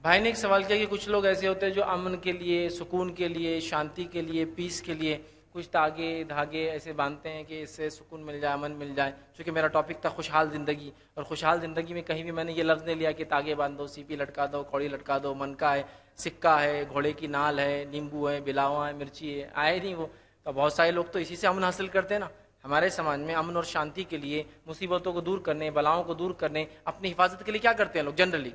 بھائی نے ایک سوال کیا کہ کچھ لوگ ایسے ہوتے ہیں جو امن کے لیے، سکون کے لیے، شانتی کے لیے، پیس کے لیے کچھ تاگے دھاگے ایسے باندھتے ہیں کہ اس سے سکون مل جائے، امن مل جائے. چونکہ میرا ٹاپک تھا خوشحال زندگی، اور خوشحال زندگی میں کہیں بھی میں نے یہ لفظ نہیں لیا کہ تاگے باندھو، سیپی لٹکا دو، کوڑی لٹکا دو، منکا ہے، سکہ ہے، گھوڑے کی نال ہے، نیمبو ہے، بلاوا ہے، مرچی ہے، آئے نہیں وہ. تو بہت سارے لوگ تو اسی سے امن حاصل کرتے ہیں نا. ہمارے سماج میں امن اور شانتی کے لیے، مصیبتوں کو دور کرنے، بلاؤں کو دور کرنے، اپنی حفاظت کے لیے کیا کرتے ہیں لوگ جنرلی؟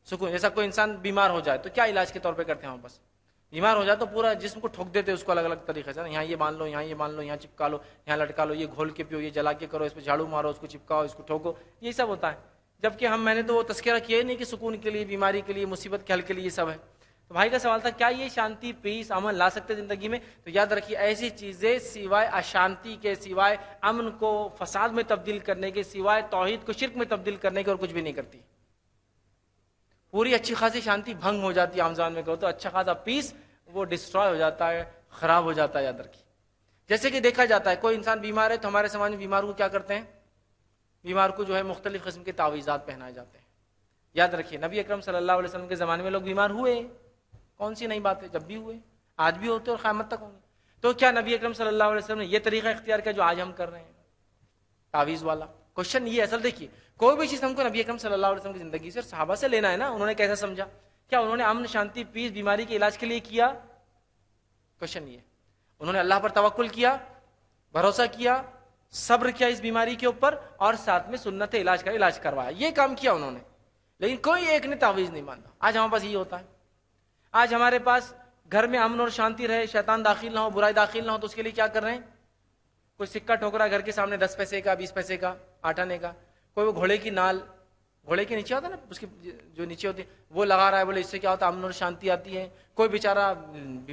سکون. جیسا کوئی انسان بیمار ہو جائے تو کیا علاج کے طور پہ کرتے ہیں ہم؟ بس بیمار ہو جائے تو پورا جسم کو ٹھوک دیتے ہیں اس کو الگ الگ طریقے سے. یہاں یہ باندھ لو، یہاں یہ باندھ لو، یہاں چپکا لو، یہاں لٹکا لو، یہ گھول کے پیو، یہ جلا کے کرو، اس پہ جھاڑو مارو، اس کو چپکاؤ، اس کو ٹھوکو. یہ سب ہوتا ہے. جبکہ میں نے تو وہ تذکرہ کیا ہی نہیں کہ سکون کے لیے، بیماری کے لیے، مصیبت کے حل کے لیے یہ سب ہے. تو بھائی کا سوال تھا کیا یہ شانتی، پیس، امن لا سکتے زندگی میں؟ تو یاد رکھیے ایسی چیزیں سوائے اشانتی کے، سوائے امن کو فساد میں تبدیل کرنے کے، سوائے توحید کو شرک میں تبدیل کرنے کے اور کچھ بھی نہیں کرتی. پوری اچھی خاصی شانتی بھنگ ہو جاتی ہے عام زبان میں کہو تو، اچھا خاصا پیس وہ ڈسٹروائے ہو جاتا ہے، خراب ہو جاتا ہے. یاد رکھیے جیسے کہ دیکھا جاتا ہے کوئی انسان بیمار ہے تو ہمارے سماج میں بیمار کو کیا کرتے ہیں؟ بیمار کو جو ہے مختلف قسم کے تعویذات پہنائے جاتے ہیں. یاد رکھیے نبی اکرم صلی اللہ علیہ وسلم کے زمانے میں لوگ بیمار ہوئے، کون سی نئی بات ہے، جب بھی ہوئے، آج بھی ہوتے اور قیامت تک ہوں گے. تو کیا نبی اکرم صلی اللہ علیہ وسلم نے یہ طریقہ اختیار کیا جو آج ہم کر رہے ہیں، تعویذ والا؟ کوشچن یہ اصل دیکھیے کوئی بھی چیز ہم کو نبی اکرم صلی اللہ علیہ وسلم کی زندگی سے اور صحابہ سے لینا ہے نا. انہوں نے کیسا سمجھا؟ کیا انہوں نے امن، شانتی، پیس، بیماری کے علاج کے لیے کیا؟ کوشچن یہ. انہوں نے اللہ پر توکل کیا، بھروسہ کیا، صبر کیا اس بیماری کے اوپر، اور ساتھ میں سنت علاج کا علاج کروایا. یہ کام کیا انہوں نے. لیکن کوئی ایک نے تعویذ نہیں مانتا. آج ہمارے پاس یہ ہوتا ہے. آج ہمارے پاس گھر میں امن اور شانتی رہے، شیطان داخل نہ ہو، برائی داخل نہ ہو، تو اس کے لیے کیا کر رہے ہیں؟ کوئی سکہ ٹھوک رہا ہے گھر کے سامنے 10 پیسے کا، 20 پیسے کا، 8 آنے کا. کوئی وہ گھوڑے کی نال، گھوڑے کے نیچے ہوتا ہے نا، اس کی جو نیچے ہوتی ہے وہ لگا رہا ہے، بولے اس سے کیا ہوتا ہے؟ امن اور شانتی آتی ہے. کوئی بیچارہ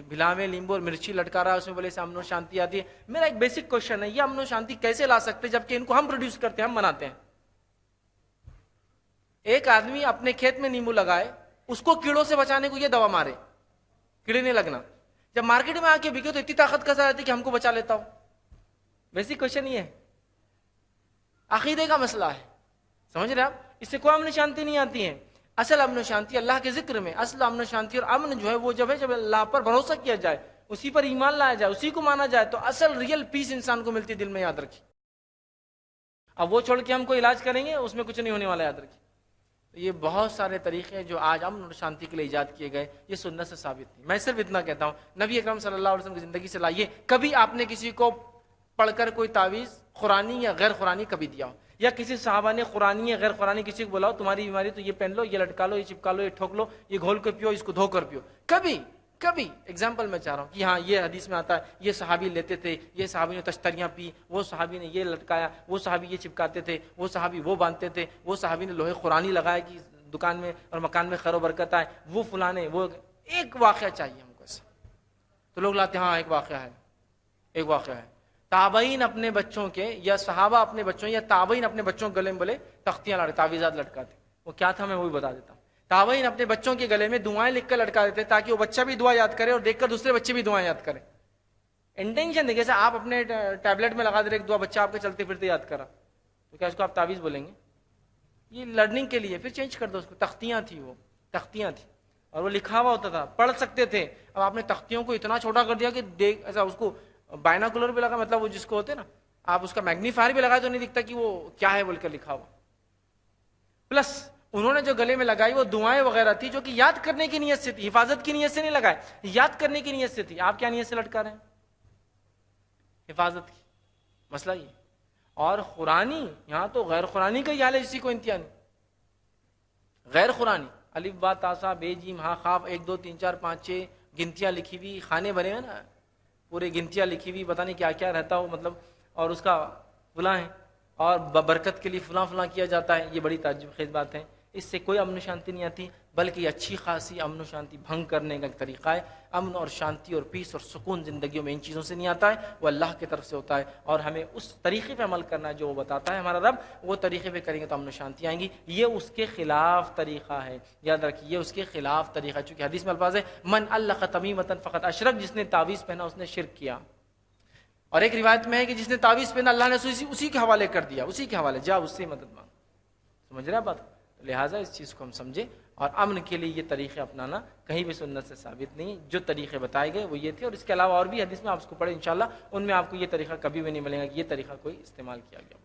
بھلا میں لیمبو اور مرچی لٹکا رہا ہے، اس میں بولے اس سے امن اور شانتی آتی ہے. میرا ایک بیسک کوشچن ہے، یہ امن و شانتی کیسے لا سکتے جبکہ ان کو ہم پروڈیوس کرتے ہیں، ہم بناتے ہیں؟ ایک آدمی اپنے کھیت میں نیمبو لگائے، اس کو کیڑوں سے بچانے کو یہ دوا مارے، کیڑے نہیں لگنا. جب مارکیٹ میں آ کے بکے تو اتنی طاقت کیسے آتی کہ ہم کو بچا لیتا ہو؟ بیسک کوشچن یہ ہے. عقیدے کا مسئلہ ہے، سمجھ رہے آپ؟ اس سے کوئی امن و شانتی نہیں آتی ہے. اصل امن و شانتی اللہ کے ذکر میں. اصل امن و شانتی اور امن جو ہے وہ جب اللہ پر بھروسہ کیا جائے، اسی پر ایمان لایا جائے، اسی کو مانا جائے، تو اصل ریئل پیس انسان کو ملتی دل میں. یاد رکھیے. اب وہ چھوڑ کے ہم کو علاج کریں گے اس میں کچھ نہیں ہونے والا. یاد رکھیے یہ بہت سارے طریقے ہیں جو آج امن اور شانتی کے لیے ایجاد کیے گئے، یہ سنت سے ثابت نہیں. میں صرف اتنا کہتا ہوں نبی اکرم صلی اللہ علیہ وسلم کی زندگی سے لائیے. کبھی آپ نے کسی کو پڑھ کر کوئی تعویذ قرآنی یا غیر قرآنی کبھی دیا ہو، یا کسی صحابہ نے قرآنی یا غیر قرآنی کسی کو بولا تمہاری بیماری تو یہ پہن لو، یہ لٹکا لو، یہ چپکا لو، یہ ٹھوک لو، یہ گھول کے پیو، اس کو دھو کر پیو؟ کبھی کبھی ایگزامپل میں چاہ رہا ہوں کہ ہاں یہ حدیث میں آتا ہے یہ صحابی لیتے تھے، یہ صحابی نے تشتریاں پی، وہ صحابی نے یہ لٹکایا، وہ صحابی یہ چپکاتے تھے، وہ صحابی وہ باندھتے تھے، وہ صحابی نے لوہے قرآنی لگایا کہ دکان میں اور مکان میں خیر و برکت آئے، وہ فلانے. وہ ایک واقعہ چاہیے ہم کو ایسا. تو لوگ لاتے ہیں ہاں ایک واقعہ ہے، ایک واقعہ ہے. تابعین اپنے بچوں کے یا صحابہ اپنے بچوں یا تابعین اپنے بچوں کے گلے میں بولے تختیاں لاڑے، تعویذات لٹکاتے. وہ کیا تھا میں وہ بھی بتا دیتا ہوں. تابعین اپنے بچوں کے گلے میں دعائیں لکھ کر لٹکا دیتے تاکہ وہ بچہ بھی دعا یاد کرے اور دیکھ کر دوسرے بچے بھی دعائیں یاد کریں. انٹینشن دیکھیں جیسے آپ اپنے ٹیبلٹ میں لگا دے رہے ایک دعا، بچہ آپ کے چلتے پھرتے یاد کرا، تو کیا اس کو آپ تعویذ بولیں گے؟ یہ لرننگ کے لیے. پھر چینج کر دو اس کو. تختیاں تھی، وہ تختیاں تھی اور وہ لکھا ہوا ہوتا تھا، پڑھ سکتے تھے. اب آپ نے تختیوں کو اتنا چھوٹا کر دیا کہ دیکھ ایسا اس کو بائناکولر بھی لگا، مطلب وہ جس کو ہوتے نا آپ اس کا میگنیفائر بھی لگائے تو نہیں دکھتا کہ وہ کیا ہے بول کر لکھا ہوا. پلس انہوں نے جو گلے میں لگائی وہ دعائیں وغیرہ تھی جو کہ یاد کرنے کی نیت سے تھی، حفاظت کی نیت سے نہیں لگائے، یاد کرنے کی نیت سے تھی. آپ کیا نیت سے لٹکا رہے ہیں؟ حفاظت کی. مسئلہ یہ. اور قرآنی یہاں تو غیر قرآنی کا ہی حال ہے، اسی کو انتہا نہیں. غیر قرآنی الف با تا سا بے جیم ہاں خواب 1 2 3 4 5 6 گنتیاں لکھی ہوئی، خانے بنے ہیں نا پورے، گنتیاں لکھی ہوئی، پتہ نہیں کیا کیا رہتا ہو مطلب، اور اس کا فلاں ہے اور برکت کے لیے فلاں فلاں کیا جاتا ہے. یہ بڑی تعجب خیز بات ہے. اس سے کوئی امن و شانتی نہیں آتی، بلکہ یہ اچھی خاصی امن و شانتی بھنگ کرنے کا ایک طریقہ ہے. امن اور شانتی اور پیس اور سکون زندگیوں میں ان چیزوں سے نہیں آتا ہے، وہ اللہ کی طرف سے ہوتا ہے. اور ہمیں اس طریقے پہ عمل کرنا ہے جو وہ بتاتا ہے ہمارا رب، وہ طریقے پہ کریں گے تو امن و شانتی آئیں گی. یہ اس کے خلاف طریقہ ہے، یاد رکھیے یہ اس کے خلاف طریقہ ہے. چونکہ حدیث میں الفاظ ہے من علق تمیمۃ فقد اشرک، جس نے تعویذ پہنا اس نے شرک کیا. اور ایک روایت میں ہے کہ جس نے تعویذ پہنا اللہ نے اسی کے حوالے کر دیا، اسی کے حوالے جا اس سے مدد مانگ. سمجھ رہے ہیں بات؟ لہٰذا اس چیز کو ہم سمجھیں، اور امن کے لیے یہ طریقے اپنانا کہیں بھی سنت سے ثابت نہیں. جو طریقے بتائے گئے وہ یہ تھے، اور اس کے علاوہ اور بھی حدیث میں آپ اس کو پڑھیں انشاءاللہ، ان میں آپ کو یہ طریقہ کبھی بھی نہیں ملے گا کہ یہ طریقہ کوئی استعمال کیا گیا.